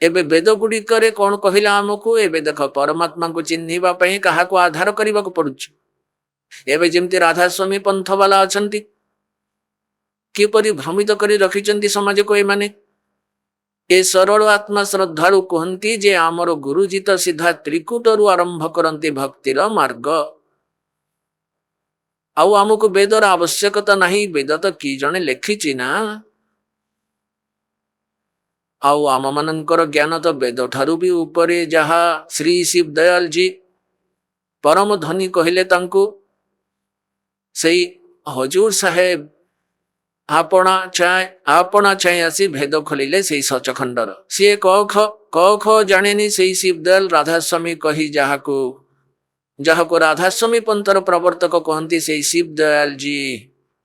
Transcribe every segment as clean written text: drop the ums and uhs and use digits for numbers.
एबे वेद गुड़िकरे कौन कहला आमको एबे देख परमात्मा को चिन्हिबा पई काहाको आधार करबा को पड़ुछि। एबे जेमति राधा स्वामी पंथ वाला अछंती किपरि भ्रमित करी रखिचंती समाज को एमाने ए सरल आत्मा श्रद्धालु कहती जे आमर गुरुजी तो सीधा त्रिकुटरू आरंभ करती भक्तिर मार्ग आउ आमको वेदर आवश्यकता नहीं। वेद तो कि जने लिखिछि ना आउ आम मानकर ज्ञान तो वेद ठारू भी उपरे जहा श्री शिव दयाल जी परम धनी कहले तांको सही हजूर साहेब आपना चाहे आसी भेद खोलिले से सचखंडर सी क ख जाने से शिवदयाल राधास्वामी कही जहाको राधास्वामी पंथर प्रवर्तक कहती से शिवदयाल जी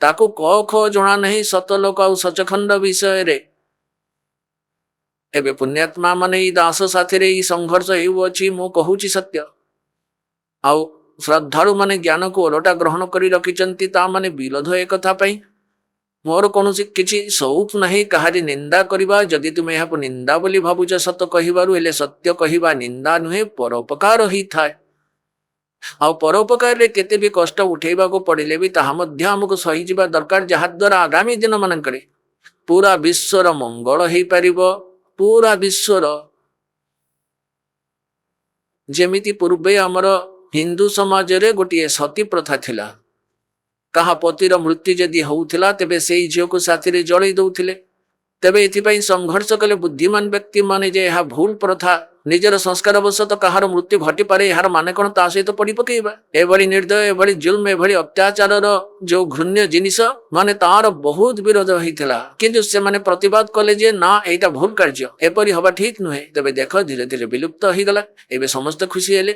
ताकू क ख जना नहीं सतलोक आउ सचखंड विषय रे। एबे पुण्यात्मा माने दास साथी रे संघर्ष हेउछि मु कहूछि सत्य आउ श्रद्धालु माने ज्ञान को ओलटा ग्रहण करी रखिचंती ता माने विरोध एक कथा पई मोर कौन किसी शौक नहीं कहारी निंदा करवा। जदि तुम यहाँ निंदा बोली भावुच सत कहबारू हेले सत्य कहवा निंदा नुहे परोपकार ही थाए आ परोपकार रे केते भी कष्ट उठेबा को पड़िले भी ताहा मध्य हमको सही जीवा दरकार जहा द्वारा आगामी दिन मानकरे पूरा विश्वर मंगल हेई परिबो। पूरा विश्वर जेमिति पूर्वे हमर हिंदू समाज रे गोटे सती प्रथा थिला कहा पतिर मृत्यु जदि होउथिला तेबे सेई झियो को साथी रे जळै दउथिले। तेबे एथिपई संघर्ष कले बुद्धिमान व्यक्ति माने जे यह भूल प्रथा निजर संस्कार अवश्य कहार मृत्यु घटी पारे यार माने कोन ता सहित पड़ी पकेबा। एभली निर्दय एभली जुल्म एभली अत्याचार जो घृण्य जिनिस माने तार बहुत विरोध होइथिला किंतु से माने प्रतिवाद कले जे ना एटा भूल कार्य एपरि हवा ठीक नुहे। तेबे देख धीरे धीरे विलुप्त होई गला एबे समस्त खुशी हेले।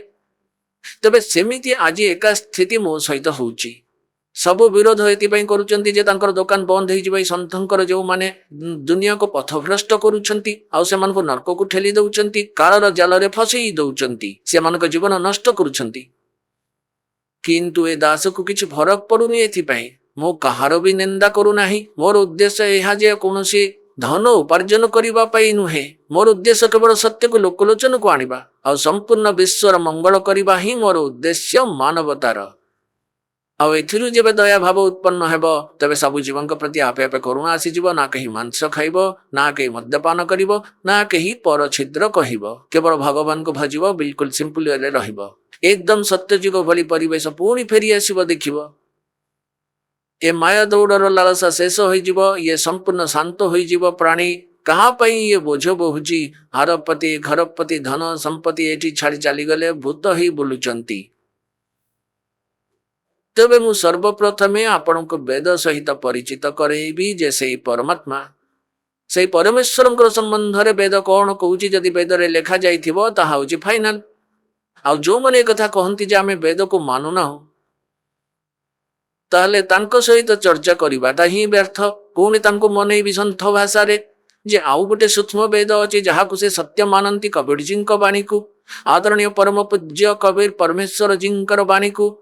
तेबे सेमिति आज एका स्थिति मो सहित होउची सब विरोध एथिपाई करूचंती जे तांकर दुकान बंद हो जाई संतंकर जो माने दुनिया को पथभ्रष्ट करूचंती आउ से मानको नरक को ठेली दउचंती कालर जाल रे फसई दउचंती से मानको जीवन नष्ट करूचंती किंतु ए दास को किछ फरक पड़ुनी। एथिपाई मो कहार भी निंदा करू नाही। मोर उद्देश्य एहा जे कोनोसी धन उपार्जन करिबा पई नुहे। मोर उद्देश्य केवल सत्य को लोकलोचन को आनिबा आउ संपूर्ण विश्वर मंगल करिबा ही मोर उद्देश्य मानवतार। आउ एथिरु जेबे दया भाव उत्पन्न हेबो तबे सबु जीवन प्रति आपे आपे करुणा आसीजिवो। ना कहीं मांस खाइबो ना कहीं मद्यपान करिबो ना कहीं पर छिद्र कहिबो केवल भगवान को भजिबो बिल्कुल सिंपल वे रहिबो एकदम सत्य जुग भली परिवेश पुणी फेरी आसीबो देखिबो। ए माया दौड़र लालसा शेष होइजिवो ये संपूर्ण शांत होइजिवो। प्राणी कहाँ पई ये बोझ बहुची हारपति घरपति धन संपत्ति एठी छाड़ी चली गले भूत ही बुलुचंती। तबे मु सर्वप्रथमे आपण को वेद सहित परिचित करेबी जे सेई परमात्मा सेई परमेश्वर संबंध रे वेद कौन कहूची जदि वेद रे लेखा जाइथिबो ताहा होची फाइनल। आउ जो माने कथा कहंती जे आमे वेद को मानु ना हो ताहले तांको सहित चर्चा करिबाटा ही व्यर्थ। पुणी तांको मने विसंथ भाषा रे जे आउ गोटे सूक्ष्म वेद अछि जहाकु से सत्य मानंती कबीर जींक बाणी को आदरणीय परम पूज्य कबीर परमेश्वर जींकर बाणी को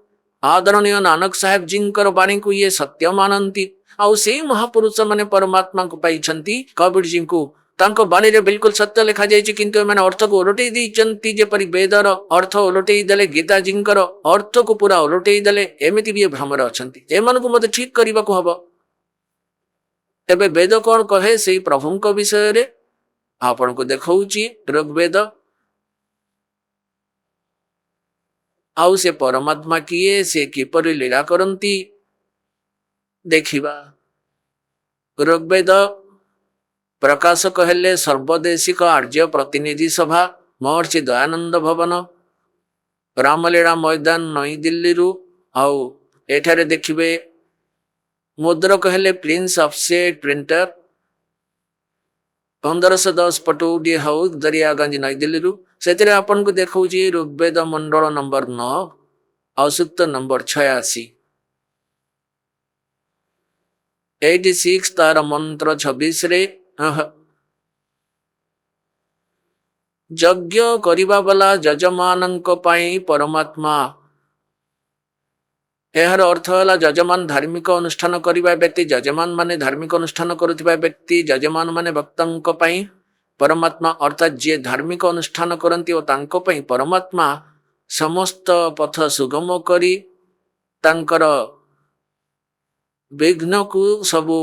आदरणीय नानक साहेब जींकर बाणी को ये सत्य मानंती आउ से महापुरुष माने परमात्मा को पाइछंती कबीर जी को तांको बाणी रे बिल्कुल सत्य लिखा जाइछि किंतु एमाने अर्थ को ओलटै दैछंती जे परि वेदर अर्थ ओलटै देले गीता जींकर अर्थ को पूरा ओलटै देले एमिति भी भ्रमर अछंती। एमान को मते ठीक करिबा को हबो। एबे वेद कोन कहे सेई प्रभुंक विषय रे आपण को देखौची ऋग्वेद आउ से परमात्मा किए से किपरि लीला करंती देखिबा। ऋग्वेद प्रकाशक हेले सर्वदेशिक आर्य प्रतिनिधि सभा महर्षि दयानंद भवन रामलीला मैदान नई दिल्ली रु आउ एठारे देखिबे मुद्रक हेले prince offset printer 1510 Pataudi house Daryaganj नई दिल्ली रु सेतिरे आपन को देखौची ऋग्वेद मंडल नंबर 9 आउ सूक्त नंबर 86 86 तार मंत्र 26 रे यज्ञ करिबा वाला जजमानंक पाई परमात्मा एहर अर्थ है जजमान धार्मिक अनुष्ठान करिबा व्यक्ति जजमान माने धार्मिक अनुष्ठान करुथिबा व्यक्ति जजमान माने भक्तंक पाई परमात्मा अर्थात जे धार्मिक अनुष्ठान करती और तांको पई परमात्मा समस्त पथ सुगम करी तांकर विघ्न को सबू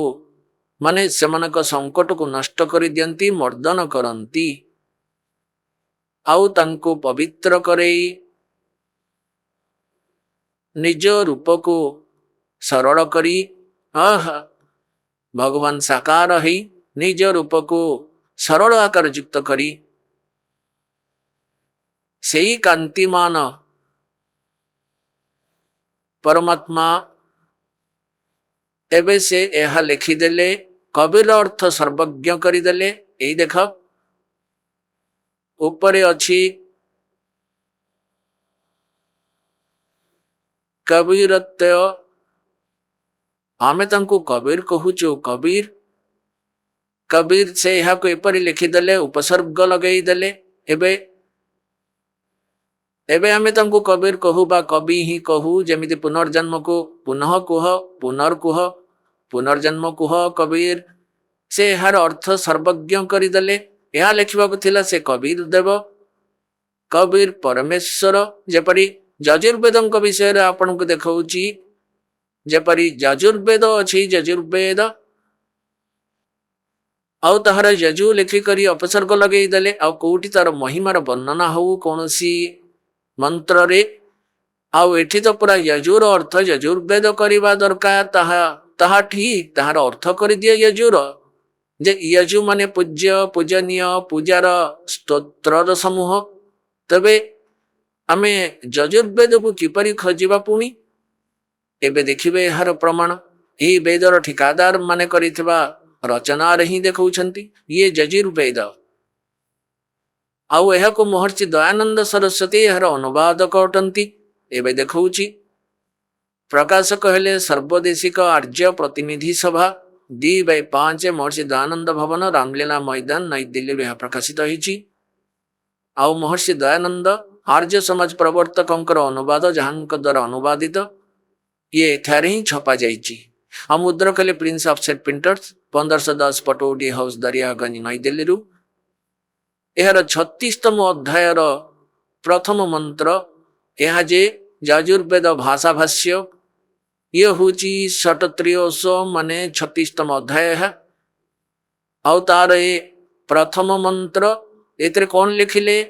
माने सेमानक संकट को नष्ट कर दियंती मर्दन करती आउ तांको पवित्र करई निज रूप को सरल करी भगवान साकार ही निज रूप को सरल आकार युक्त करी सेई कांतिमान परमात्मा एबे से यह लिखिदेले कबीर अर्थ सर्वज्ञ करदेले। यही देख उपरे अच्छी कबीरत्व आमे तंकु कबीर कहूचु कबीर कबीर से यह को एपरी लिखिदेले उपसर्ग लगई देले एबे एबे आमे तंकु कबीर कहू बा कवि ही कहू जेमिति पुनर्जन्म को पुनः कुह पुनर्कुह पुनर्जन्म कुह कबीर से यार अर्थ सर्वज्ञ करदेले। यह लिखा थिला से कबीर देव कबीर परमेश्वर जेपरी यजुर्वेद विषय आपन को देखौची जेपरी यजुर्वेद अच्छी यजुर्वेद आउ ताहार यजु लिखिकरी अपसर्ग लगई देले आउ कोठी तार महिमार वर्णना हो कौन सी मंत्र रे आउ एठी तो पूरा यजुर अर्थ यजुर्वेद करवा दरकार ताहा ठीक ताहार अर्थ कर दिए यजुर जे यजु माने पूज्य पूजनीय पूजार स्तोत्र समूह तबे आमे यजुर्वेद को किपरि खोजिबा पुणी एबे देखिबे यार प्रमाण यही वेदर ठिकादार माने करिथिबा रचना रे ही देखौछंती ये यजुर्वेद आउ यह को महर्षि दयानंद सरस्वती यार अनुवादक अटंती एबे देखौची प्रकाशक हेले सर्वदेशिक आर्य प्रतिनिधि सभा 2/5 महर्षि दयानंद भवन रामलीला मैदान नई दिल्ली में प्रकाशित होईची आउ महर्षि दयानंद आर्य समाज प्रवर्तक अनुवाद जहां द्वारा अनुवादित ये एठारे ही छपा जाइची आ मुद्रक हेले prince offset printers 1510 Pataudi house Daryaganj नई दिल्ली रु यार 36तम अध्यायर प्रथम मंत्र यह जे यजुर्वेद भाषा भाष्य ये हूँ षटत्रियोश माने 36तम अध्याय है आउ तार ए प्रथम मंत्र एतरे कौन लिखिले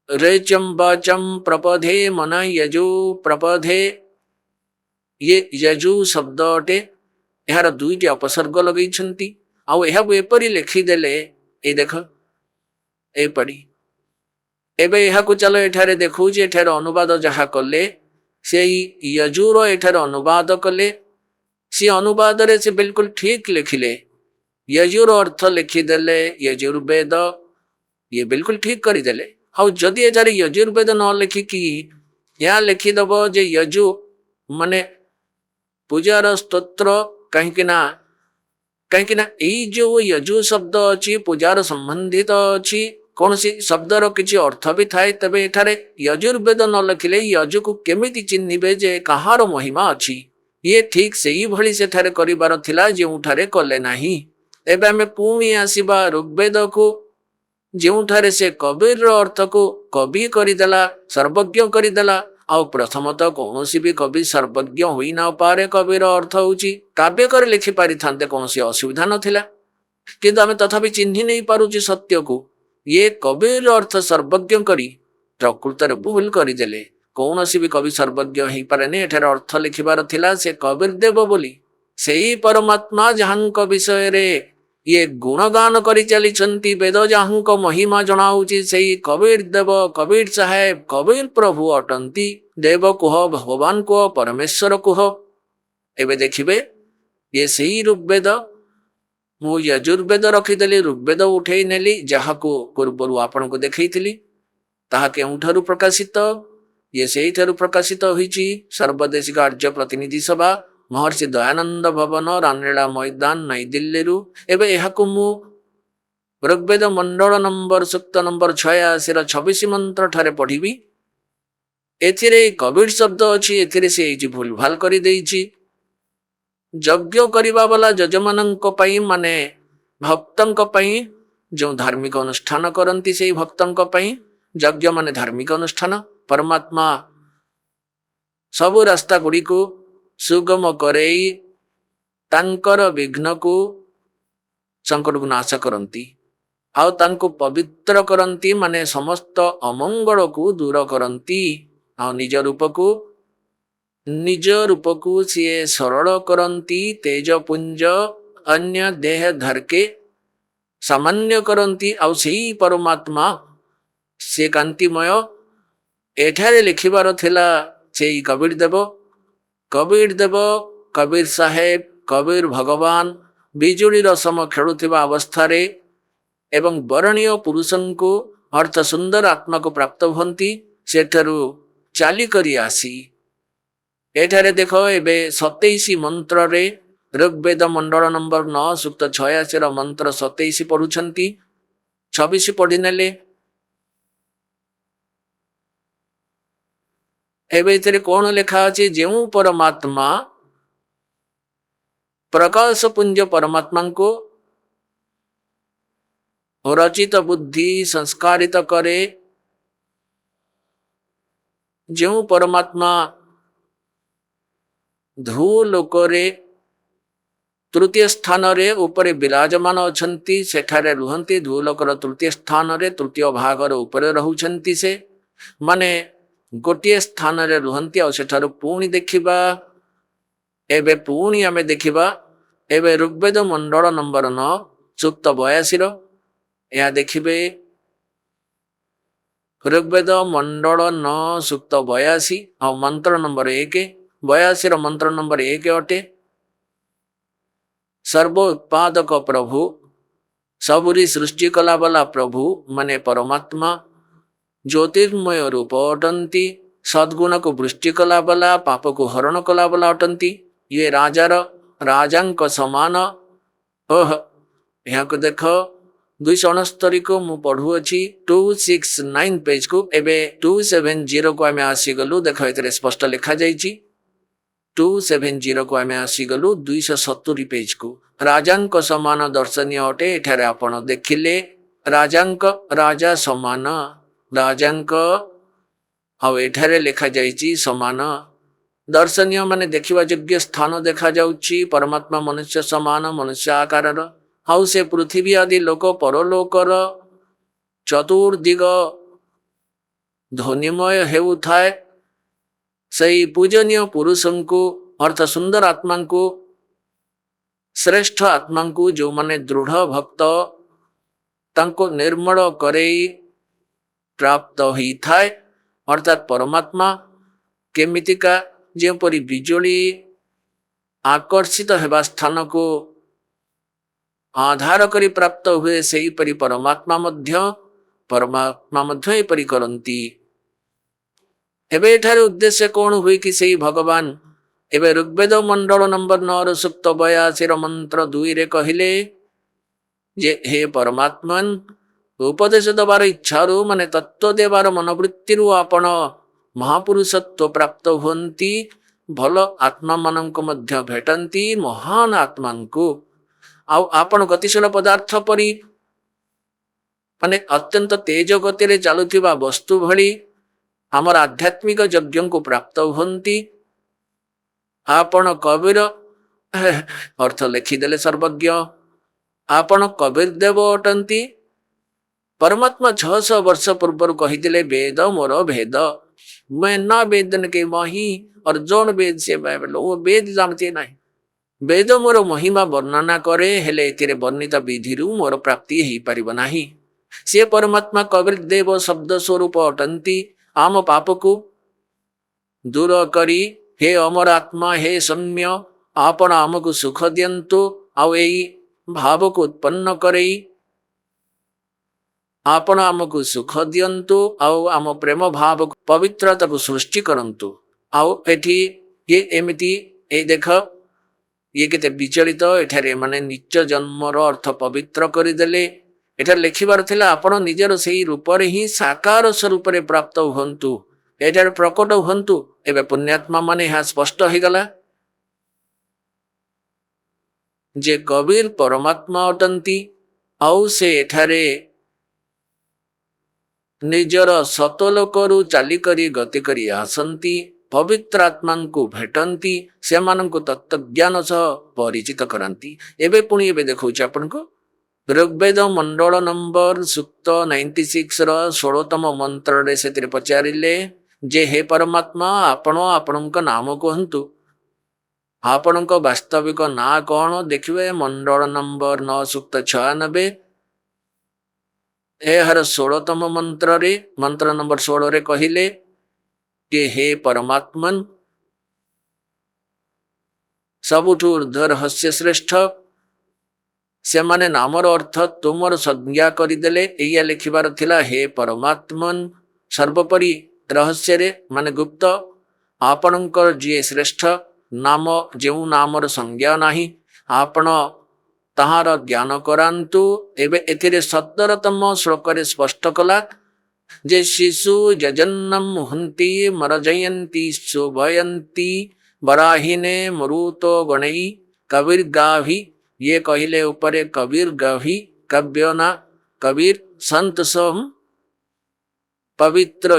रेचम बचम प्रपधे मन यजु प्रपधे ये यजु शब्द अटे यार दुईटी अपसर्ग लगे आउ यह एपरी लिखिदेले ए देख एपरी एबे यह को चलो एठारे देखू जे एठारे अनुवाद जहा कले से यजुर एठारे अनुवाद कले सी अनुवाद रे से बिल्कुल ठीक लिखिले यजुर अर्थ लिखिदेले यजुर्वेद ये बिल्कुल ठीक करदेले हाँ जदि एठारे यजुर्वेद न लिखिकी यहाँ लिखिदब जे यजु माने पूजार स्तोत्र कहीं जो यजु शब्द अच्छी पूजार संबंधित अच्छी कौन सी शब्दर किसी अर्थ भी थाए तबे एठारे यजुर्वेद न लिखिले यजु को केमिति चिन्हिबे जे कहार महिमा अच्छी ये ठीक से ही भली से ठारे करिबार थिला जेउठारे कले नाही। एबे आमे पुणी आसीबा ऋग्वेद को जेउठारे से कबीर अर्थ को कवि करदेला सर्वज्ञ करदेला आउ प्रथमतः कौन भी कवि सर्वज्ञ होई ना पारे कविर अर्थ होची काव्य कर लिखि पारि थांते कौन असुविधा नथिला किंतु आमे तथापि चिन्हि नहीं पारुची सत्य को ये कबीर अर्थ सर्वज्ञ करी प्रकृत भूल करदेले कौन भी कवि सर्वज्ञ हो पारे एठार अर्थ लिखिबार थिला से कबीर देव बोली सेई परमात्मा जहांक विषय रे ये गुणगान करी चली वेद जहांक महिमा जनाऊची सेई कबीर देव कबीर साहेब कबीर प्रभु अटंती देव कुह भगवान कुह परमेश्वर कुह। एबे देखिबे ये सेई ऋग्वेद मु यजुर्वेद रखीदेली ऋग्वेद उठे नेली जहाँ को पूर्व आपन को देखी ताहा केउठारु प्रकाशित ये सेई ठारु प्रकाशित होईची सर्वदेशिक आर्य प्रतिनिधि सभा महर्षि दयानंद भवन रामलीला मैदान नई दिल्ली रु। एबे यहाकु मु ऋग्वेद मंडल नंबर सूक्त नंबर 86 26 मंत्र ठारे पढ़िबी एथिरे कबीर शब्द अछि एथिरे से भूल भाल करि देइची यज्ञ करिबा वाला यजमानଙ୍କ ପାଇଁ ମାନେ ଭକ୍ତଙ୍କ ପାଇଁ ଯେଉଁ ଧାର୍ମିକ ଅନୁଷ୍ଠାନ କରନ୍ତି ସେଇ ଭକ୍ତଙ୍କ ପାଇଁ ଯଜ୍ଞ ମାନେ ଧାର୍ମିକ ଅନୁଷ୍ଠାନ। ପରମାତ୍ମା ସବୁ ରାସ୍ତା ଗୁଡ଼ିକୁ ସୁଗମ କରେଇ ତାଙ୍କର ବିଘ୍ନକୁ ସଂକଟକୁ ନାଶ କରନ୍ତି ଆଉ ତାଙ୍କୁ ପବିତ୍ର କରନ୍ତି ମାନେ ସମସ୍ତ ଅମଙ୍ଗଳକୁ ଦୂର କରନ୍ତି ଆଉ ନିଜ ରୂପକୁ ସିଏ ସରଳ କରନ୍ତି ତେଜ ପୁଞ୍ଜ ଅନ୍ୟ ଦେହ ଧରକେ ସାମାନ୍ୟ କରନ୍ତି ଆଉ ସେଇ ପରମାତ୍ମା ସେ କାନ୍ତିମୟ। ଏଠାରେ ଲେଖିବାର ଥିଲା ସେଇ କବୀର ଦେବ କବୀର ସାହେବ କବୀର ଭଗବାନ ବିଜୁଳିର ସମ ଖେଳୁଥିବା ଅବସ୍ଥାରେ ଏବଂ ବରଣୀୟ ପୁରୁଷଙ୍କୁ ଅର୍ଥ ସୁନ୍ଦର ଆତ୍ମାକୁ ପ୍ରାପ୍ତ ହୁଅନ୍ତି ସେଠାରୁ ଚାଲିକରି ଆସି ଏଠାରେ ଦେଖ ଏବେ 27 ମନ୍ତ୍ରରେ ଋଗ୍ବେଦ ମଣ୍ଡଳ ନମ୍ବର 9 ସୂକ୍ତ 86 ମନ୍ତ୍ର 27 ପଢୁଛନ୍ତି 26 ପଢିନେଲେ। ଏବେ ଏଥିରେ କଣ ଲେଖା ଅଛି? ଯେଉଁ ପରମାତ୍ମା ପ୍ରକାଶ ପୁଞ୍ଜ ପରମାତ୍ମାଙ୍କୁ ରଚିତ ବୁଦ୍ଧି ସଂସ୍କାରିତ କରେ, ଯେଉଁ ପରମାତ୍ମା ଧୂ ଲୋକରେ ତୃତୀୟ ସ୍ଥାନରେ ଉପରେ ବିରାଜମାନ ଅଛନ୍ତି ସେଠାରେ ରୁହନ୍ତି। ଧୂ ଲୋକର ତୃତୀୟ ସ୍ଥାନରେ ତୃତୀୟ ଭାଗର ଉପରେ ରହୁଛନ୍ତି ସେ ମାନେ ଗୋଟିଏ ସ୍ଥାନରେ ରୁହନ୍ତି ଆଉ ସେଠାରୁ ପୁଣି ଦେଖିବା ଏବେ ପୁଣି ଆମେ ଦେଖିବା ଏବେ ଋଗ୍ବେଦ ମଣ୍ଡଳ ନମ୍ବର 9 ସୂକ୍ତ 82 ଏହା ଦେଖିବେ। ଋଗ୍ବେଦ ମଣ୍ଡଳ 9 ସୂକ୍ତ 82 ଆଉ ମନ୍ତ୍ର ନମ୍ବର 1 82 ମନ୍ତ୍ର ନମ୍ବର 1 ଅଟେ। ସର୍ବ ଉତ୍ପାଦକ ପ୍ରଭୁ ସବୁରି ସୃଷ୍ଟି କଲା ବାଲା ପ୍ରଭୁ ମାନେ ପରମାତ୍ମା ଜ୍ୟୋତିର୍ମୟ ରୂପ ଅଟନ୍ତି, ସଦ୍ଗୁଣକୁ ବୃଷ୍ଟି କଲା ବାଲା ପାପକୁ ହରଣ କଲା ବାଲା ଅଟନ୍ତି। ଇଏ ରାଜାଙ୍କ ସମାନ। ଏହାକୁ ଦେଖ 269 କୁ ମୁଁ ପଢୁଅଛି 269 ପେଜ କୁ ଏବେ 270 କୁ ଆମେ ଆସିଗଲୁ। ଦେଖ ଏଥିରେ ସ୍ପଷ୍ଟ ଲେଖା ଯାଇଛି 270 କୁ ଆମେ ଆସିଗଲୁ 270 ପେଜ କୁ। ରାଜାଙ୍କ ସମାନ ଦର୍ଶନୀୟ ଅଟେ। ଏଠାରେ ଆପଣ ଦେଖିଲେ ରାଜା ସମାନ ରାଜାଙ୍କ ଆଉ ଏଠାରେ ଲେଖା ଯାଇଛି ସମାନ ଦର୍ଶନୀୟ ମାନେ ଦେଖିବା ଯୋଗ୍ୟ ସ୍ଥାନ ଦେଖାଯାଉଛି। ପରମାତ୍ମା ମନୁଷ୍ୟ ସମାନ ମନୁଷ୍ୟ ଆକାରର ଆଉ ସେ ପୃଥିବୀ ଆଦି ଲୋକ ପରଲୋକର ଚତୁର୍ଦିଗ ଧ୍ୱନିମୟ ହେଉଥାଏ। ସେହି ପୂଜନୀୟ ପୁରୁଷଙ୍କୁ ଅର୍ଥ ସୁନ୍ଦର ଆତ୍ମାଙ୍କୁ ଶ୍ରେଷ୍ଠ ଆତ୍ମାଙ୍କୁ ଯେଉଁମାନେ ଦୃଢ଼ ଭକ୍ତ ତାଙ୍କୁ ନିର୍ମଳ କରେଇ ପ୍ରାପ୍ତ ହୋଇଥାଏ। ଅର୍ଥାତ୍ ପରମାତ୍ମା କେମିତିକା ଯେପରି ବିଜୁଳି ଆକର୍ଷିତ ହେବା ସ୍ଥାନକୁ ଆଧାର କରି ପ୍ରାପ୍ତ ହୁଏ ସେହିପରି ପରମାତ୍ମା ମଧ୍ୟ ଏପରି କରନ୍ତି। ଏବେ ଏଠାରେ ଉଦ୍ଦେଶ୍ୟ କଣ ହୁଏ କି ସେଇ ଭଗବାନ ଏବେ ଋଗ୍ବେଦ ମଣ୍ଡଳ ନମ୍ବର 9 ସୂକ୍ତ 82 ମନ୍ତ୍ର 2 କହିଲେ ଯେ ହେ ପରମାତ୍ମନ ଉପଦେଶ ଦେବାର ଇଚ୍ଛାରୁ ମାନେ ତତ୍ତ୍ୱ ଦେବାର ମନୋବୃତ୍ତିରୁ ଆପଣ ମହାପୁରୁଷତ୍ୱ ପ୍ରାପ୍ତ ହୁଅନ୍ତି। ଭଲ ଆତ୍ମାମାନଙ୍କୁ ମଧ୍ୟ ଭେଟନ୍ତି ମହାନ ଆତ୍ମାଙ୍କୁ ଆଉ ଆପଣ ଗତିଶୀଳ ପଦାର୍ଥ ପରି ମାନେ ଅତ୍ୟନ୍ତ ତେଜ ଗତିରେ ଚାଲୁଥିବା ବସ୍ତୁ ଭଳି ଆମର ଆଧ୍ୟାତ୍ମିକ ଯଜ୍ଞଙ୍କୁ ପ୍ରାପ୍ତ ହୁଅନ୍ତି। ଆପଣ କବୀର ଅର୍ଥ ଲେଖିଦେଲେ ସର୍ବଜ୍ଞ ଆପଣ କବୀର ଦେବ ଅଟନ୍ତି। ପରମାତ୍ମା 600 ବର୍ଷ ପୂର୍ବରୁ କହିଥିଲେ ବେଦ ମୋର ଭେଦ मैं ना वेदन के माही और जौन वेद से वो वेद जानते नहीं। वेद मोर महिमा वर्णना करे हेले एथिरे वर्णित विधिरू मोर प्राप्ति ही परिब नाही। से परमात्मा कबीर देव शब्द स्वरूप अटंती आम पापକୁ दूर करी हे अमर आत्मा हे सौम्य आपण आमକୁ सुख दियंतु ଆଉ ଏଇ ଭାବକୁ ଉତ୍ପନ୍ନ କରେଇ ଆପଣ ଆମକୁ ସୁଖ ଦିଅନ୍ତୁ ଆଉ ଆମ ପ୍ରେମ ଭାବକୁ ପବିତ୍ରତାକୁ ସୃଷ୍ଟି କରନ୍ତୁ। ଆଉ ଏଠି ଇଏ ଏମିତି ଏଇ ଦେଖ ଇଏ କେତେ ବିଚଳିତ ଏଠାରେ ମାନେ ନିଜ ଜନ୍ମର ଅର୍ଥ ପବିତ୍ର କରିଦେଲେ। ଏଠାରେ ଲେଖିବାର ଥିଲା ଆପଣ ନିଜର ସେଇ ରୂପରେ ହିଁ ସାକାର ସ୍ୱରୂପରେ ପ୍ରାପ୍ତ ହୁଅନ୍ତୁ ଏଠାରେ ପ୍ରକଟ ହୁଅନ୍ତୁ। ଏବେ ପୁଣ୍ୟାତ୍ମା ମାନେ ଏହା ସ୍ପଷ୍ଟ ହେଇଗଲା। जे कबीर परमात्मा अटंती आउ से एठारे निजर सतलोकरू चालिकरी गति करी आसंती पवित्र आत्मा को भेटंती से तत्वज्ञान सह परिचित करंती। एबे पुणी एबे देखौछि आपन को ऋग्वेद मंडल नंबर सूक्त 96 र 16तम मंत्र रे सेतिर पचारिले जे हे परमात्मा आपण आपणक नाम कहंतु आपणक वास्तविक ना कौन देखिए मंडल नंबर 9 सूक्त 96 एहर 16तम मंत्र रे मंत्र नंबर 16 रे कहिले कि हे परमात्मन सबुठु ऊर्ध्व रहस्य श्रेष्ठ से माने नामर अर्थ तुमर संज्ञा करदेले एया लिखिबार थिला हे परमात्मन सर्वोपरि रहस्य रे माने गुप्त आपणकर जी श्रेष्ठ नाम जो नामर संज्ञा नाही आपण ताहार ज्ञान करांतु। एबे एथिरे 17तम श्लोक रे स्पष्ट कला जे शिशु जजन्नम मुहंती मरजयंती शोभयंती बराहिने मरुतो गणई कबीर गाभी ये कहिले ऊपरे कबीर गाभी कव्य ना कबीर संत सोम पवित्र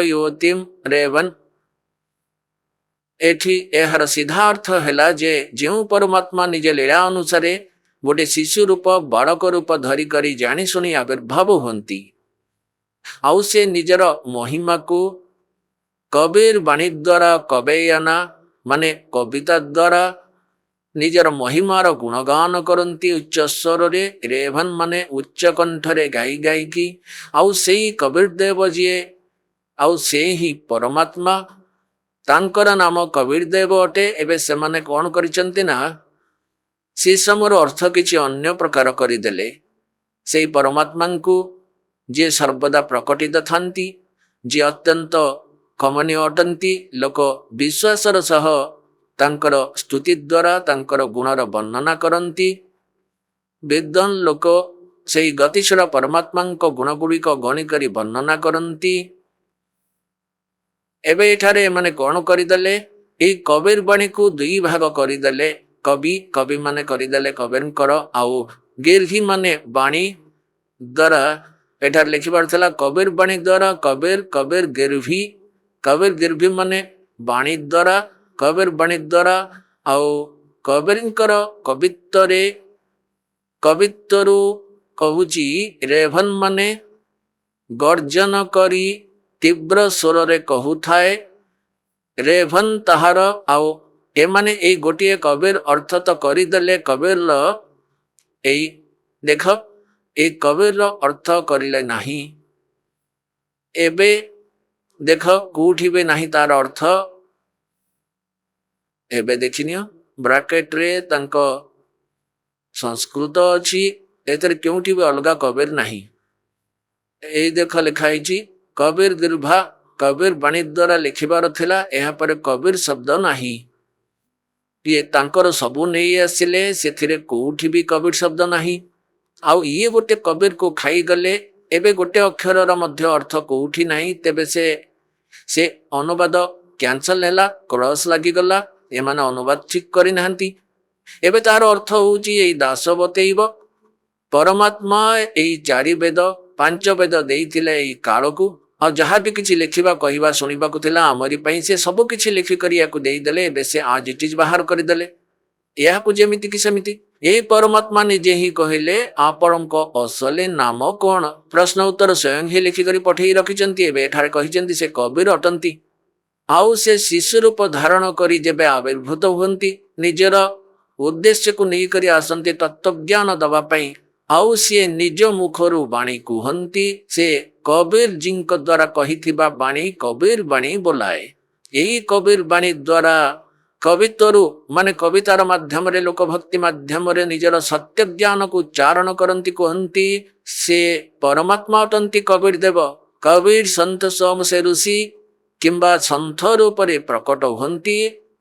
युवतीम रेवन एठी एहर सिद्धार्थ हैला जे जो परमात्मा निजे लीला अनुसारे गोटे शिशु रूप बालक रूप धरी करी जानी सुनी आविर्भाव होती आउ से निजर महिमा को कबीर बाणी द्वारा कबेयना माने कविता द्वारा निजर महिमार गुणगान करती उच्च स्वर रे रेभन माने उच्च कंठरे गाई गाईकी आउ सेई कबीर देव जी आउ से ही परमात्मा तांकर नाम कबीर देव अटे। एबे से माने कौन करिसंती ना से समर अर्थ किछि अन्य प्रकार करिदेले से परमात्मा को जे सर्वदा प्रकटित थांती जे अत्यंत कमनीय अटंती लोक विश्वासर सह तांकर स्तुति द्वारा तांकर गुणर वर्णना करती विद्वान लोक से गतिशील परमात्मा गुण गुड़िक गणी करी वर्णना करती। एबे एठारे माने कौन करदेले ए कबीर बाणी को दुई भाग करदेले कवि कवि माने करदेले कबीरंकर आउ गिरही माने बाणी द्वारा एठार लिखिबार थिला कबीर बाणी द्वारा कबीर कबीर गिरभी माने बाणी द्वारा कबीर बाणी द्वारा आउ कबीरंकर कवित्वरु कहूची रेभन माने गर्जन करी तीव्र स्वर रे कहूथाए रेभन ताहार आउ ए माने ए गोटिए कबीर अर्थ तो करदेले कबीर ए देख ए कबीर अर्थ करिले नाही एबे देख कोठी बे नाही तार अर्थ एबे देखिनियो ब्रैकेट रे तांको संस्कृत अछि एतर केउठी बे अलगा कबीर नाही ए देख लिखाई छी कबीर दीर्घा कबीर बाणी द्वारा लिखिबार थिला एहा पर कबीर शब्द नाही ये तांकर सबु नहीं आसिले सेथिरे कोठी भी कबीर शब्द नाही आउ ये गोटे कबीर को खाई गले एबे गोटे अक्षर रा मध्य अर्थ कोठी नाही तेबे से अनुवाद कैंसल हैला क्रॉस लागी गला ए माने अनुवाद ठीक करि नाहंती। एबे तार अर्थ होउची एई दास बतेइब परमात्मा एई चारि वेद पांच वेद देइथिले एई काल को और जहाँ भी किसी लिखा कहवा शुणा को आमरी से सब किसी लिखिकी देदेले से आज इट इज बाहर करदे यह जमीती कि सेमिति यही परमात्मा निजे ही कहले आपण असली नाम कौन प्रश्न उत्तर स्वयं ही लिखिक पठे रखिंट एठार कही से कबीर अटंती आउ से शिशु रूप धारण करी जेबे आविर्भूत हुंती निजर उद्देश्य को नहीं आसंती तत्वज्ञान दवापाई आउ सी निज मुखरू बाणी कहती से कबीर जी द्वारा कही बाणी कबीर बाणी बोलाए यही कबीर बाणी द्वारा कवित्वरु माने कवितार माध्यम रे लोक भक्ति माध्यम रे निजर सत्य ज्ञान को उच्चारण करती कहती से परमात्मा अटंती कबीर देव कबीर संत सोम से ऋषि किंबा संथ रूप रे प्रकट होती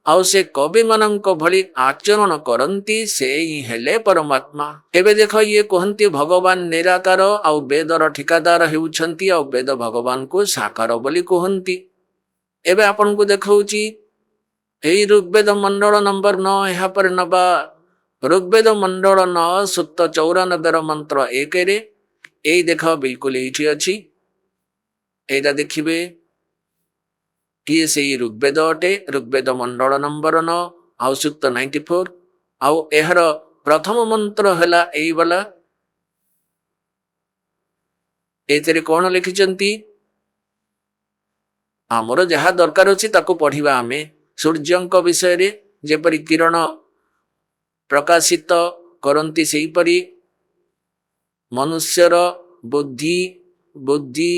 आउ से कवि मानक भली आचरण करती से ही हेले परमात्मा। एबे देख ये कहती भगवान निराकार आउ वेदर ठिकादार हेउछंती आउ वेद भगवान को साकार बोली कहती। एबे आपन को देखौची यही ऋग्वेद मंडल नंबर 9 यहाँ पर नवा ऋग्वेद मंडल 9 सूक्त 94 मंत्र 1 रे यही देख बिल्कुल ये अच्छी एटा देखिए किए से ऋग्वेद अटे ऋग्वेद मंडल नंबर 9 आउ सूक्त 94 आउ एहर प्रथम मंत्र है यही वाला एतरे कौन लिखिचंती आमर जहाँ दरकार अच्छी ताको पढ़िबा आमे सूर्यंक विषय रे जेपरि किरण प्रकाशित करती सेहीपरि मनुष्यर बुद्धि बुद्धि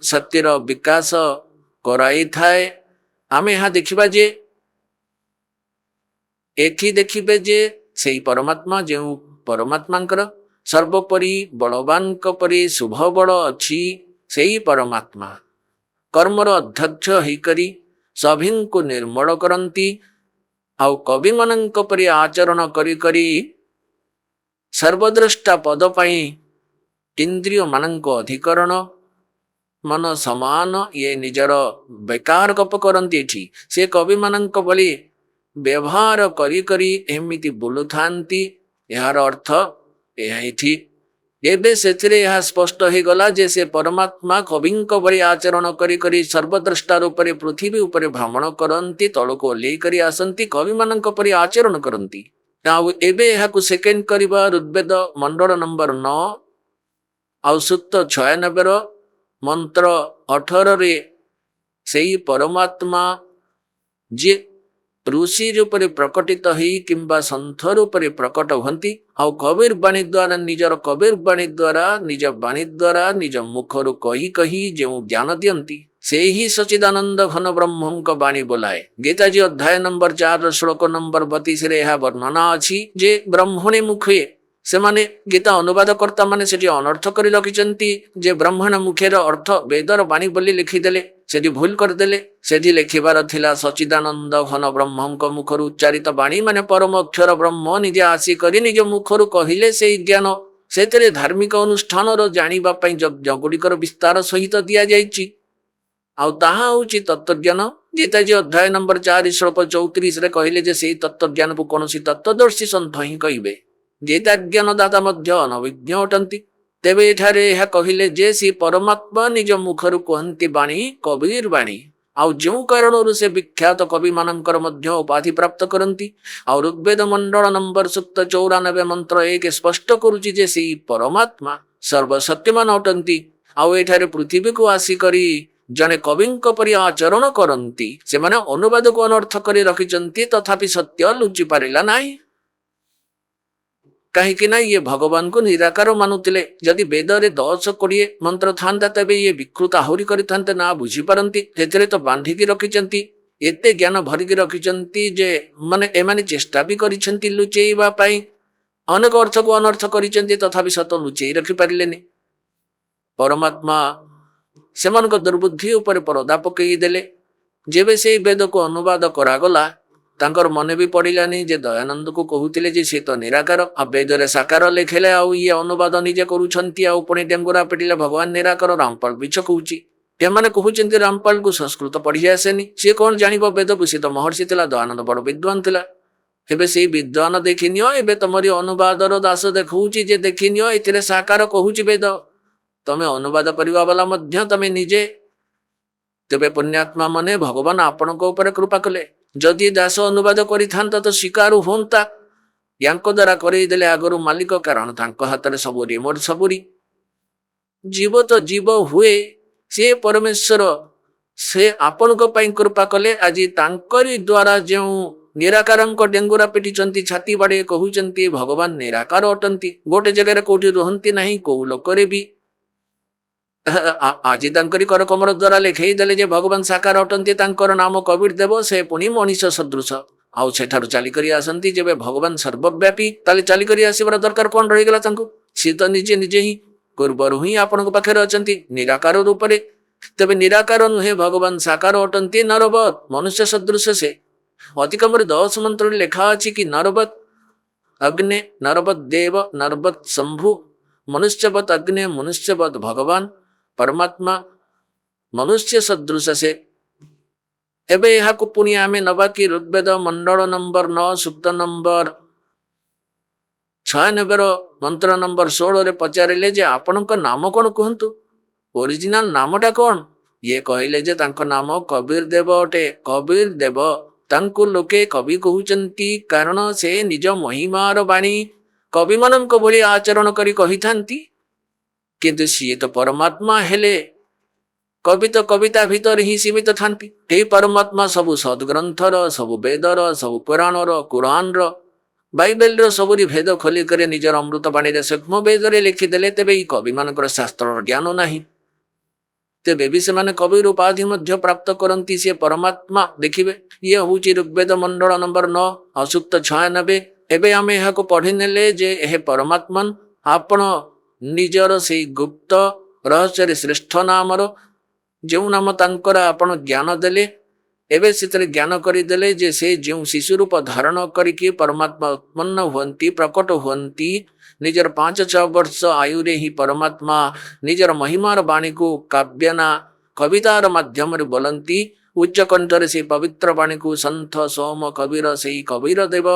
शक्तिर विकास कराई थाए आमे यहाँ देखिबा जे एक ही देखिबे जे सेही परमात्मा जो परमात्मांकर सर्वोपरि बलवान परि शुभ बल अच्छी सेही परमात्मा कर्मर अध्यक्ष होकर सभी को निर्मल करती आउ कवि मानक परि आचरण करी सर्वद्रष्टा पद पाई इंद्रिय मानक अधिकरण मन समान ये निजर बेकार गप करती एठी से कवि मानक भली व्यवहार करी एमिति बोलु थांती यार अर्थ यही एबे सेथिरे यह स्पष्ट हो गला जे से परमात्मा कविंक भली आचरण करी सर्वद्रष्टा रूपरे पृथ्वी उपरे भ्रमण करती तलक ओल्लै करी आसंती कवि मानक परि आचरण करती एबे यहाकु सेकेंड करिबा ऋग्वेद मंडल नंबर 9 आउ सूक्त 96 मंत्र 18 रे सेही परमात्मा जे ऋषि रूपरे प्रकटित ही किंबा सन्थ रूपरे प्रकट हंती आउ कबीर वाणी द्वारा निजर कबीर वाणी द्वारा निज वाणी द्वारा निज मुखरु कही कही जो ज्ञान दियंती से ही सचिदानंद घन ब्रह्मंक वाणी बोलाए गीताजी अध्याय नंबर 4 श्लोक नंबर 32 रे यह वर्णना अछि जे ब्रह्मणे मुखे से माने गीता अनुवाद कर्ता माने सेठी अनर्थ करी रखिचंती जे ब्रह्मण मुखेर अर्थ वेदर वाणी बोली लिखिदेले सेठी भूल करदेले सेठी लिखिबार थिला सचिदानंद घन ब्रह्मंक मुखरु उच्चारित वाणी माने परम अक्षर ब्रह्म निजे आसी करी निज मुखरु कहिले से ज्ञान सेतरे धार्मिक अनुष्ठान रो जानिबा पई जगुड़िकर विस्तार सहित दिया जाइछि आउ ताहा होछि तत्वज्ञान गीताजी अध्याय नंबर 4 श्लोक 34 रे कहिले जे सेही तत्वज्ञान को कोनोसी तत्वदर्शी सन्थ ही कहिबे गीता ज्ञान दाता मध्य अनभिज्ञ अटंती तेबे एठारे यह कहिले जे सी परमात्मा निज मुखरु कहंती वाणी कबीर वाणी आउ जो कारण से विख्यात कवि मानकर मध्य उपाधि प्राप्त करती आउ ऋग्वेद मंडल नंबर सूक्त 94 मंत्र 1 स्पष्ट करुची जे सी परमात्मा सर्वसत्यमान अटंती आउ एठारे पृथ्वी को आसी करी जने कविंक परि आचरण करती से माने अनुवाद को अनर्थ करी रखिचंती तथापि सत्य लुचि पारिला नाही कहीं ना ये भगवान को निराकार मानुले जदि वेद रे 10-20 मंत्र था तेबे ये विकृत आहुरी करते ना बुझी पारती से तो बांधिकी रखिंट एते ज्ञान भरिकी रखिंट जे माने एमाने चेष्टा भी करिसेंती लुचेइबा पाई अनेक अर्थ को अनर्थ करिसेंती तथापि सत लुचेई रखि पारिलेनी परमात्मा सेमानक दुर्बुद्धि उपर परदा पकई देले जेबे से वेद को अनुवाद करागला तांकर मने भी पड़िलानी जे दयानंद को कहूतिले जे से तो निराकार आ वेदरे साकार लिखेले आउ ये अनुवाद निजे करूछंती आ पुणी डेंगुरा पिटिले भगवान निराकार रामपाल बिच कहूची एमाने कहूचंती रामपाल को संस्कृत पढ़ी आसेनी से कौन जानिबो वेद को से तो महर्षि थिला दयानंद बड़ विद्वान थिला एबे से विद्वान देखिनियो एबे तमरी अनुवादर दास देखौची जे देखिनियो एथिरे साकार कहूची वेद तमे अनुवाद करबा वाला मध्य तमे निजे तेबे पुण्यात्मा मने भगवान आपनक ऊपर कृपा कले जदि दास अनुवाद करिथांता तो स्वीकार होंता यांको द्वारा करईदेले आगरु मालिक कारण तांको हाथ में सब रिमोट सबुरी जीव तो जीव हुए से परमेश्वर से आपनक पई कृपा कले आज तांकरी द्वारा जो निराकारंक डेंगुरा पिटिचंती छाती बाड़े कहउचंती भगवान निराकार अटंती गोटे जगह कोठी रहंती नहीं को लोकरे भी आज तांकरी कर कमर द्वारा लिखई देले जे भगवान साकार अटंती तांकर नाम कबीर देव से पुणी मनीष सदृश आउ सेठारु चाली करी आसंती जेबे भगवान सर्वव्यापी ताले चाली करी आसीबार दरकार कोन रही गला तांको सी तो निजे निजे ही पूर्वरु ही आपनक पाखरे अचंती निराकार रूप रे तबे निराकार नुहे भगवान साकार अटंती नरवत मनुष्य सदृश से अतिकमरे 10 मंत्र लिखा अछि कि नरवत अग्नि नरवत देव नरवत शंभु मनुष्यवत अग्नि मनुष्यवत भगवान परमात्मा मनुष्य सदृश से एबे एहाकु पुणी आमे नबा कि ऋग्वेद मंडल नंबर 9 सूक्त नंबर 96 मंत्र नंबर 16 रे पचारिले जे आपनक नाम कोन कहंतु ओरिजिनल नामटा कोन ये कहले जे तांको नाम कबीर देव अटे। कबीर देव तांको लोके कवि कहउचंती कारण से निज महिमार बाणी कवि मनक भली आचरण करी कहिथांती किंतु सिए तो परमात्मा हेले कवि तो कविता भीतर ही सीमित थांती। हे परमात्मा सबु सदग्रंथर सबु वेदर सबु पुराणर कुरानर बाइबेल सबुरी भेद खोली करे निजर अमृत बाणी रे सूक्ष्म वेदरे लिखिदेले तेबे ई कवि मानकर शास्त्र ज्ञान नाही तेबे भी से कविर उपाधि मध्य प्राप्त करती से परमात्मा देखिए ये हूँ ऋग्वेद मंडल नंबर 9 असूक्त 96। एबे आमे यहाको पढ़ी नेले जे हे परमात्मन आपण निजर से गुप्त रहस्य श्रेष्ठ नामर जो नाम तांकर आपण ज्ञान देले एबे से ज्ञान करदेले जे से जो शिशु रूप धारण करिकी परमात्मा उत्पन्न हुअंती प्रकट हुअंती निजर 5-6 वर्ष आयु रे ही परमात्मा निजर महिमार बाणी को काव्यना कवितार माध्यम रे बोलंती उच्च कंठर से पवित्र बाणी को संत सोम कबीर से कबीर देव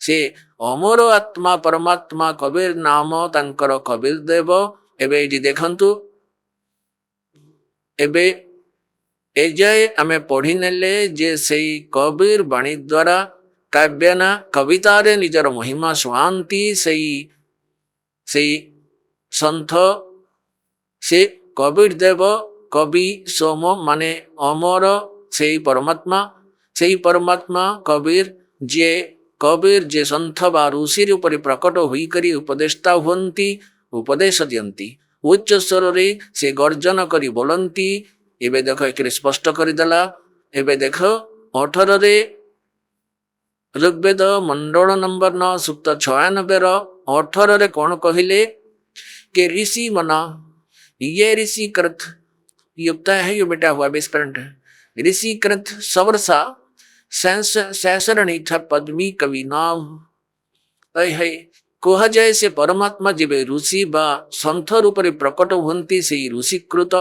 से अमर आत्मा परमात्मा कबीर नाम तांकर कबीर देव। एबे एटी देखंतु एबे एजाए आमे पढ़ी नेले जे से कबीर बाणी द्वारा काव्यना कवितारे निजर महिमा शुणांती से संत से कबीर देव कवि सोम माने अमर से परमात्मा कबीर जे संत बा ऋषि रूप प्रकट होई करी उपदेष्टा हुअंती उपदेश दियंती उच्च स्वर रे से गर्जन करी बोलंती। एबे देखो एक स्पष्ट करदेला। एबे देखो 18 रे ऋग्वेद मंडल नंबर 9 सूक्त 96 18 रे कौन कहले कि ऋषि मना ये ऋषि कृत युक्त है यो बेटा हुआ बेस्परेंट ऋषि कृत सवर्षा सैसरणी था पद्मी कवि नाम है कह जाए से परमात्मा जीवे ऋषि बा संत रूप प्रकट हुंती से ऋषिकृत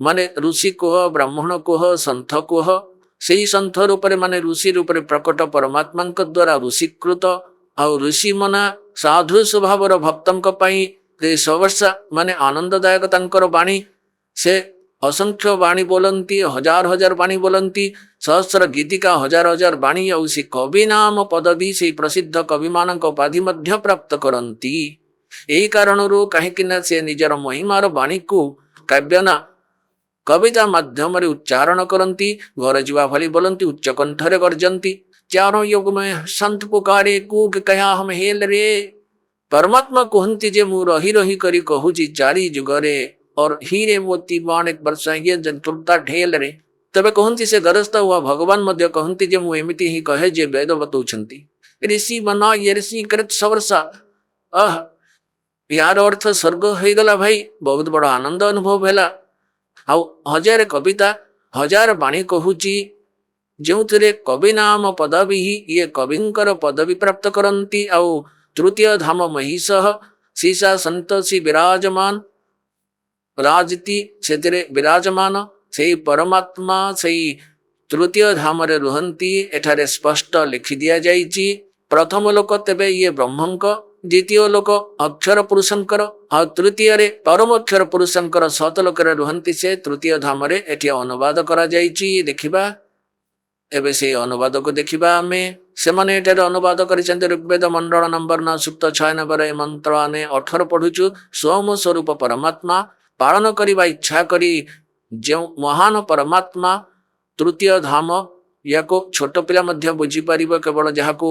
माने ऋषि कह ब्राह्मण कह संत कह से संत रूप माने ऋषि रूप प्रकट परमात्मा द्वारा ऋषिकृत आउ ऋषि मना साधु स्वभाव भक्तों सवर्षा माने आनंददायक तांकर बाणी से असंख्य बाणी बोलंती हजार हजार बाणी बोलंती सहस्र गीतिका हजार हजार बाणी और से कवि नाम पदवी से प्रसिद्ध कवि मानक उपाधि मध्य प्राप्त करंती। यही कारण कहीं से निजर महिमार बाणी को काव्यना कविता माध्यम उच्चारण करती घर जीवा भली बोलती उच्च कंठरे गर्जंती चारों युग में संत पुकारे कूक कहा हम हेल रे परमात्मा कहती जे मु रही रही करी कहूची चारी जुगरे और हीरे मोती बाणिक वर्षा ये जंतुरता ढेल रे तबे कहती से गरजता हुआ भगवान मध्य कहती जे मु एमिति ही कहे जे वेद बतौछंती ऋषि मना ये ऋषि कृत सवर्षा यार अर्थ स्वर्ग हो गला भाई बहुत बड़ा आनंद अनुभव हैला आउ हजार कविता हजार बाणी कहूची जो कवि नाम पदवी ये कविंकर पदवी प्राप्त करती आउ तृतीय धाम महिष सीसा संतोषी विराजमान राजती से विराजमान से परमात्मा से तृतीय धाम रे रुहंती एठारे स्पष्ट लिखि दिया जाइछि। प्रथम लोक तेबे ये ब्रह्मंक द्वितीय लोक अक्षर पुरुषंकर और तृतीय रे परम अक्षर पुरुषंकर सतलोक रे रुहंती से तृतीय धाम रे एठी अनुवाद करा जाइछि। देखिबा एबे से अनुवाद को देखिबा आमे से माने एठारे अनुवाद करिसेंते ऋग्वेद मंडल नंबर 9 सूक्त 96 मंत्र आने 18 पढुछु सोम स्वरूप परमात्मा पालन करिबा इच्छा करी जो महान परमात्मा तृतीय धाम याको छोट पिला मध्य बुझी पारिबो केवल जहाको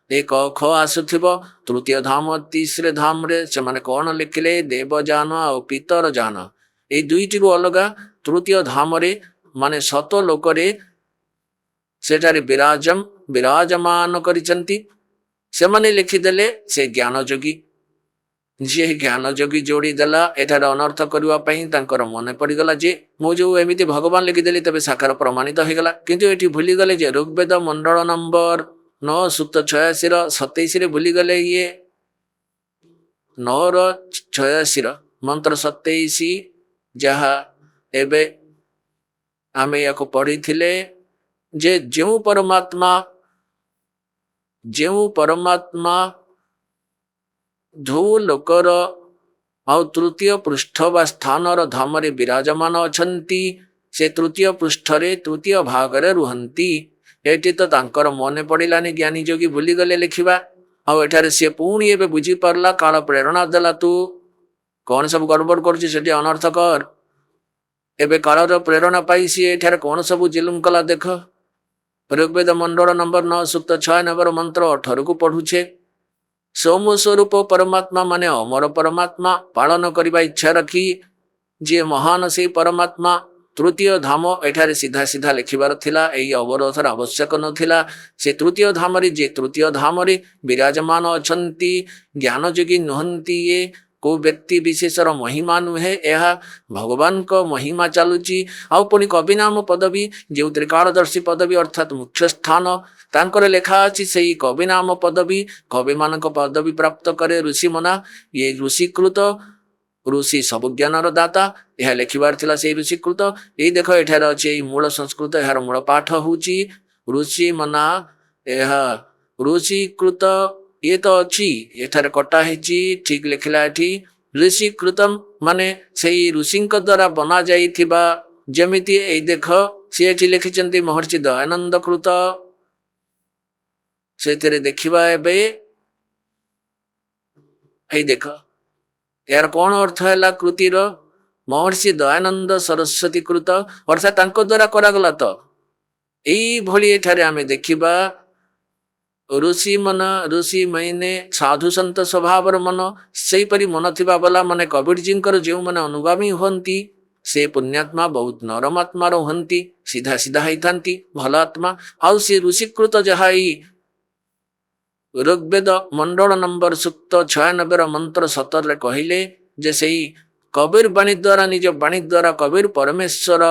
एक ख आसुथिबो तृतीय धाम तीसरे धाम रे से माने कोन लिखले देवजान और पितर जान ए दुईटी रु अलगा तृतीय धाम रे माने सत लोक रे सेठारे विराजमान करिसंती से माने लिखिदेले से ज्ञान जोगी जी ज्ञान जोगी जोड़ी देला एठारे अनर्थ करबा पई तांकर मन पड़ीगला जे मो जो एमिति भगवान लिखिदेली तबे साकार प्रमाणित हो गला किंतु एठी भूली गले जे ऋग्वेद मंडल नंबर 9 सूक्त 86 27 रे भूली गले ये 9 रो 86 मंत्र 27 जहा एबे आमे याको पढ़ी थिले ଯେ ଯେଉଁ ପରମାତ୍ମା ଯୋଉ ଲୋକର ଆଉ ତୃତୀୟ ପୃଷ୍ଠ ବା ସ୍ଥାନର ଧାମରେ ବିରାଜମାନ ଅଛନ୍ତି ସେ ତୃତୀୟ ପୃଷ୍ଠରେ ତୃତୀୟ ଭାଗରେ ରୁହନ୍ତି। ଏଠି ତ ତାଙ୍କର ମନେ ପଡ଼ିଲାନି, ଜ୍ଞାନୀ ଯୋଗୀ ଭୁଲିଗଲେ ଲେଖିବା। ଆଉ ଏଠାରେ ସିଏ ପୁଣି ଏବେ ବୁଝିପାରିଲା, କାଳ ପ୍ରେରଣା ଦେଲା, ତୁ କଣ ସବୁ ଗଡ଼ବଡ଼ କରୁଛି ସେଠି ଅନର୍ଥ କର। ଏବେ କାଳର ପ୍ରେରଣା ପାଇ ସିଏ ଏଠାରେ କଣ ସବୁ ଜୁଲୁମ କଲା ଦେଖ। ଋଗ୍ବେଦ ମଣ୍ଡଳ ନମ୍ବର 9 ସୂକ୍ତ 96 ମନ୍ତ୍ର 18କୁ ପଢୁଛେ। ସୌମ୍ୟ ସ୍ୱରୂପ ପରମାତ୍ମା ମାନେ ଅମର ପରମାତ୍ମା ପାଳନ କରିବା ଇଚ୍ଛା ରଖି ଯିଏ ମହାନ ସେଇ ପରମାତ୍ମା ତୃତୀୟ ଧାମ ଏଠାରେ ସିଧା ସିଧା ଲେଖିବାର ଥିଲା, ଏହି ଅବରୋଧର ଆବଶ୍ୟକ ନଥିଲା। ସେ ତୃତୀୟ ଧାମରେ ଯିଏ ତୃତୀୟ ଧାମରେ ବିରାଜମାନ ଅଛନ୍ତି ଜ୍ଞାନ ଯୋଗୀ ନୁହନ୍ତି, ଇଏ କୋଉ ବ୍ୟକ୍ତି ବିଶେଷର ମହିମା ନୁହେଁ, ଏହା ଭଗବାନଙ୍କ ମହିମା ଚାଲୁଛି। ଆଉ ପୁଣି କବିନାମ ପଦବୀ ଯେଉଁ ତ୍ରିକାଳଦର୍ଶୀ ପଦବୀ ଅର୍ଥାତ୍ ମୁଖ୍ୟ ସ୍ଥାନ ତାଙ୍କର ଲେଖା ଅଛି। ସେଇ କବିନାମ ପଦବୀ କବିମାନଙ୍କ ପଦବୀ ପ୍ରାପ୍ତ କରେ ଋଷିମନା। ଇଏ ଋଷିକୃତ, ଋଷି ସବୁ ଜ୍ଞାନର ଦାତା, ଏହା ଲେଖିବାର ଥିଲା ସେଇ ଋଷିକୃତ। ଏଇ ଦେଖ ଏଠାରେ ଅଛି ଏଇ ମୂଳ ସଂସ୍କୃତ, ଏହାର ମୂଳ ପାଠ ହଉଛି ଋଷିମନା। ଏହା ଋଷିକୃତ ଇଏ ତ ଅଛି, ଏଠାରେ କଟା ହେଇଛି ଠିକ ଲେଖିଲା ଏଠି ଋଷିକୃତମ ମାନେ ସେଇ ଋଷିଙ୍କ ଦ୍ୱାରା ବନା ଯାଇଥିବା। ଯେମିତି ଏଇ ଦେଖ ସିଏ ଏଠି ଲେଖିଛନ୍ତି ମହର୍ଷି ଦୟାନନ୍ଦ କୃତ। ସେଥିରେ ଦେଖିବା ଏବେ ଏଇ ଦେଖ ଏହାର କଣ ଅର୍ଥ ହେଲା କୃତିର। ମହର୍ଷି ଦୟାନନ୍ଦ ସରସ୍ୱତୀ କୃତ ଅର୍ଥାତ୍ ତାଙ୍କ ଦ୍ୱାରା କରାଗଲା। ତ ଏଇଭଳି ଏଠାରେ ଆମେ ଦେଖିବା ଋଷି ମନ, ଋଷି ମଇନେ ସାଧୁ ସନ୍ତ ସ୍ୱଭାବର ମନ। ସେହିପରି ମନ ଥିବା ବାଲା ମାନେ କବୀରଜୀଙ୍କର ଯେଉଁମାନେ ଅନୁଗାମୀ ହୁଅନ୍ତି ସେ ପୁଣ୍ୟାତ୍ମା ବହୁତ ନରମାତ୍ମାର ହୁଅନ୍ତି, ସିଧା ସିଧା ହେଇଥାନ୍ତି, ଭଲ ଆତ୍ମା। ଆଉ ସେ ଋଷିକୃତ ଯାହା ଏଇ ଋଗ୍ବେଦ ମଣ୍ଡଳ ନମ୍ବର ସୂକ୍ତ 96 ମନ୍ତ୍ର 17ରେ କହିଲେ ଯେ ସେଇ କବୀର ବାଣୀ ଦ୍ୱାରା, ନିଜ ବାଣୀ ଦ୍ୱାରା କବୀର ପରମେଶ୍ୱର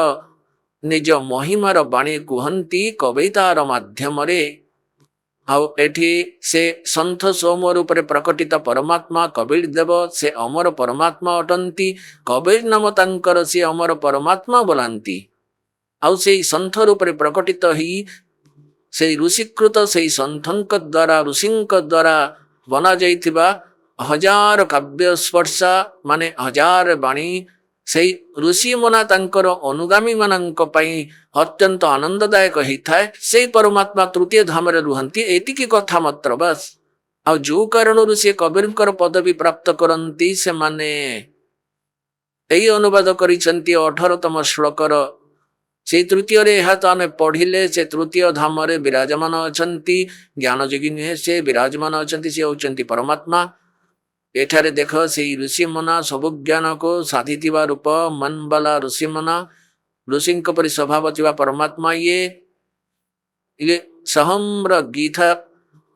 ନିଜ ମହିମାର ବାଣୀ କୁହନ୍ତି କବିତାର ମାଧ୍ୟମରେ। ଆଉ ଏଠି ସେ ସନ୍ଥ ସୌମ୍ୟ ରୂପରେ ପ୍ରକଟିତ ପରମାତ୍ମା କବୀର ଦେବ, ସେ ଅମର ପରମାତ୍ମା ଅଟନ୍ତି। କବୀର ନାମ ତାଙ୍କର ସେ ଅମର ପରମାତ୍ମା ବୋଲାନ୍ତି। ଆଉ ସେଇ ସନ୍ଥ ରୂପରେ ପ୍ରକଟିତ ହେଇ ସେଇ ଋଷିକୃତ ସେଇ ସନ୍ଥଙ୍କ ଦ୍ୱାରା, ଋଷିଙ୍କ ଦ୍ୱାରା ବନା ଯାଇଥିବା ହଜାର କାବ୍ୟ ସ୍ପର୍ଶା ମାନେ ହଜାର ବାଣୀ ସେଇ ଋଷିମନା ତାଙ୍କର ଅନୁଗାମୀ ମାନଙ୍କ ପାଇଁ ଅତ୍ୟନ୍ତ ଆନନ୍ଦଦାୟକ ହେଇଥାଏ। ସେଇ ପରମାତ୍ମା ତୃତୀୟ ଧାମରେ ରୁହନ୍ତି, ଏତିକି କଥା ମାତ୍ର ବାସ୍। ଆଉ ଯୋଉ କାରଣରୁ ସେ କବୀରଙ୍କର ପଦବୀ ପ୍ରାପ୍ତ କରନ୍ତି ସେମାନେ ଏଇ ଅନୁବାଦ କରିଛନ୍ତି 18ତମ ଶ୍ଲୋକର ସେଇ ତୃତୀୟରେ। ଏହା ତ ଆମେ ପଢିଲେ ସେ ତୃତୀୟ ଧାମରେ ବିରାଜମାନ ଅଛନ୍ତି, ଜ୍ଞାନ ଯୋଗୀ ନୁହେଁ, ସେ ବିରାଜମାନ ଅଛନ୍ତି, ସେ ହଉଛନ୍ତି ପରମାତ୍ମା। ଏଠାରେ ଦେଖ ସେଇ ଋଷିମନା ସବୁ ଜ୍ଞାନକୁ ସାଧିଥିବା ରୂପ ମନବାଲା ଋଷିମନା, ଋଷିଙ୍କ ପରି ସ୍ୱଭାବ ଥିବା ପରମାତ୍ମା। ଇଏ ସହମ୍ର ଗୀତ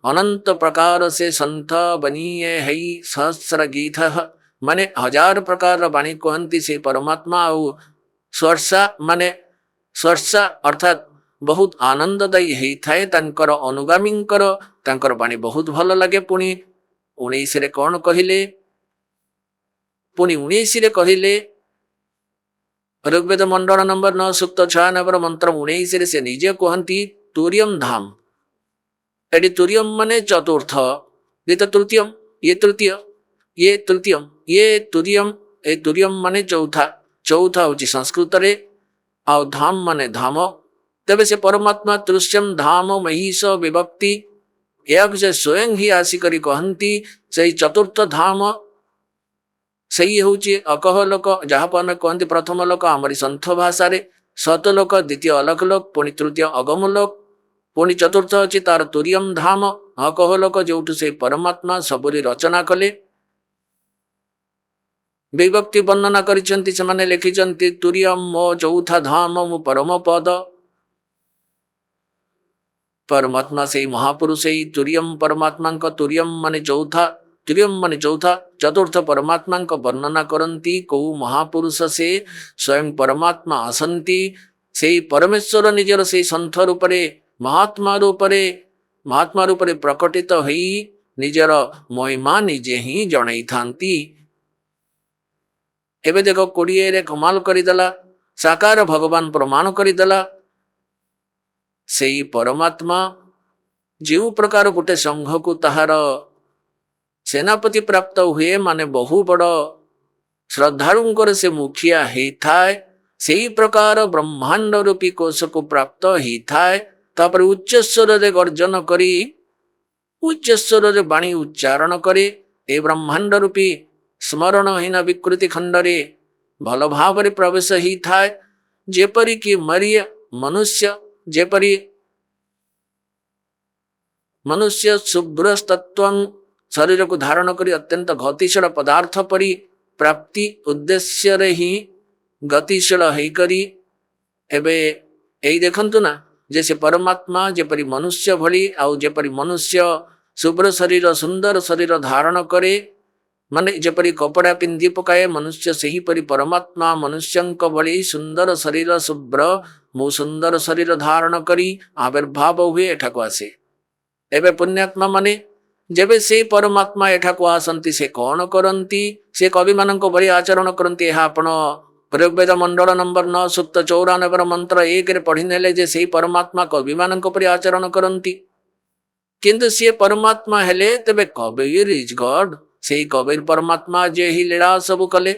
ଅନନ୍ତ ପ୍ରକାର ସେ ସନ୍ଥ ବନିଏ ହେଇ ସହସ୍ର ଗୀତ ମାନେ ହଜାର ପ୍ରକାରର ବାଣୀ କୁହନ୍ତି ସେ ପରମାତ୍ମା। ଆଉ ସ୍ୱର୍ଷା ମାନେ ସ୍ୱର୍ଷା ଅର୍ଥାତ୍ ବହୁତ ଆନନ୍ଦଦାୟୀ ହେଇଥାଏ ତାଙ୍କର ଅନୁଗାମୀଙ୍କର, ତାଙ୍କର ବାଣୀ ବହୁତ ଭଲ ଲାଗେ। ପୁଣି 19ରେ କଣ କହିଲେ, ପୁଣି 19ରେ କହିଲେ ଋଗ୍ବେଦ ମଣ୍ଡଳ ନମ୍ବର 9 ସୂକ୍ତ 96 ମନ୍ତ୍ର 19ରେ ସେ ନିଜେ କୁହନ୍ତି ତୁରିୟମ ଧାମ। ଏଠି ତୁରିୟମ ମାନେ ଚତୁର୍ଥ, ଇଏ ତ ତୃତୀୟ, ଇଏ ତୃତୀୟ, ଇଏ ତୃତୀୟ, ଇଏ ତୁରିୟମ, ଏ ତୁରିୟମ ମାନେ ଚୌଥା, ଚୌଥା ହଉଛି ସଂସ୍କୃତରେ। ଆଉ ଧାମ ମାନେ ଧାମ। ତେବେ ସେ ପରମାତ୍ମା ତୃଷ୍ୟମ ଧାମ ମହିଷ ବିଭକ୍ତି, ଏହାକୁ ସେ ସ୍ୱୟଂ ହିଁ ଆସିକରି କହନ୍ତି ସେଇ ଚତୁର୍ଥ ଧାମ। ସେଇ ହେଉଛି ଅକହ ଲୋକ, ଯାହାକୁ ଆମେ କହନ୍ତି ପ୍ରଥମ ଲୋକ ଆମରି ସନ୍ଥ ଭାଷାରେ, ସତ ଲୋକ, ଦ୍ୱିତୀୟ ଅଲକ ଲୋକ, ପୁଣି ତୃତୀୟ ଅଗମ ଲୋକ, ପୁଣି ଚତୁର୍ଥ ଅଛି ତାର ତୁରିୟମ ଧାମ ଅକହ ଲୋକ, ଯୋଉଠୁ ସେଇ ପରମାତ୍ମା ସବୁରି ରଚନା କଲେ। ବିଭକ୍ତି ବର୍ଣ୍ଣନା କରିଛନ୍ତି, ସେମାନେ ଲେଖିଛନ୍ତି ତୁରିୟମ ମୋ ଚୌଥା ଧାମ ମୁଁ ପରମ ପଦ। ପରମାତ୍ମା ସେଇ ମହାପୁରୁଷ ସେଇ ତୁରିୟମ ପରମାତ୍ମାଙ୍କ, ତୁରିୟମ ମାନେ ଚୌଥା, ତୁରିୟମ ମାନେ ଚୌଥା, ଚତୁର୍ଥ ପରମାତ୍ମାଙ୍କ ବର୍ଣ୍ଣନା କରନ୍ତି। କୋଉ ମହାପୁରୁଷ ସେ ସ୍ୱୟଂ ପରମାତ୍ମା ଆସନ୍ତି, ସେଇ ପରମେଶ୍ୱର ନିଜର ସେଇ ସନ୍ଥ ରୂପରେ ମହାତ୍ମା ରୂପରେ ପ୍ରକଟିତ ହୋଇ ନିଜର ମହିମା ନିଜେ ହିଁ ଜଣେଇଥାନ୍ତି। ଏବେ ଦେଖ 20ରେ କମାଲ କରିଦେଲା, ସାକାର ଭଗବାନ ପ୍ରମାଣ କରିଦେଲା सेई परमात्मा जो प्रकार गोटे संघ को ताहार सेनापति प्राप्त हुए माने बहु बड़ श्रद्धालुंकर से मुखिया होता से ही प्रकार ब्रह्मांड रूपी कोश को प्राप्त होता है। तापर उच्च स्वर रे गर्जन करी उच्च स्वर रे वाणी उच्चारण करे ए ब्रह्मांड रूपी स्मरणहीन विकृति खंडरे भल भाव प्रवेश होता है। जेपरी कि मरिय मनुष्य जेपरी मनुष्य शुभ्र तत्व शरीर को धारण करी अत्यंत गतिशील पदार्थ परी प्राप्ति उद्देश्य रे ही गतिशील होकरी एबे यही देखंतु ना जैसे परमात्मा जेपरी मनुष्य भली आउ जेपरी मनुष्य शुभ्र शरीर सुंदर शरीर धारण करे माने जेपरी कपड़ा पिंधि पकाए मनुष्य से ही परी परमात्मा मनुष्यंक भली सुंदर शरीर शुभ्र मु सुंदर शरीर धारण करी आविर्भाव हुए एठा को आसे। एबे पुण्यात्मा माने जेबे से परमात्मा एठा को आसंती से कौन करंती से कवि मानक भली आचरण करंती यह आपण ऋग्वेद मंडल नंबर 9 सूक्त 94 मंत्र 1 रे पढ़ी नेले जे से परमात्मा कवि मानक परि आचरण करंती किंतु से परमात्मा हेले तबे कबीर इज गॉड से कबीर परमात्मा जे ही लीला सब कले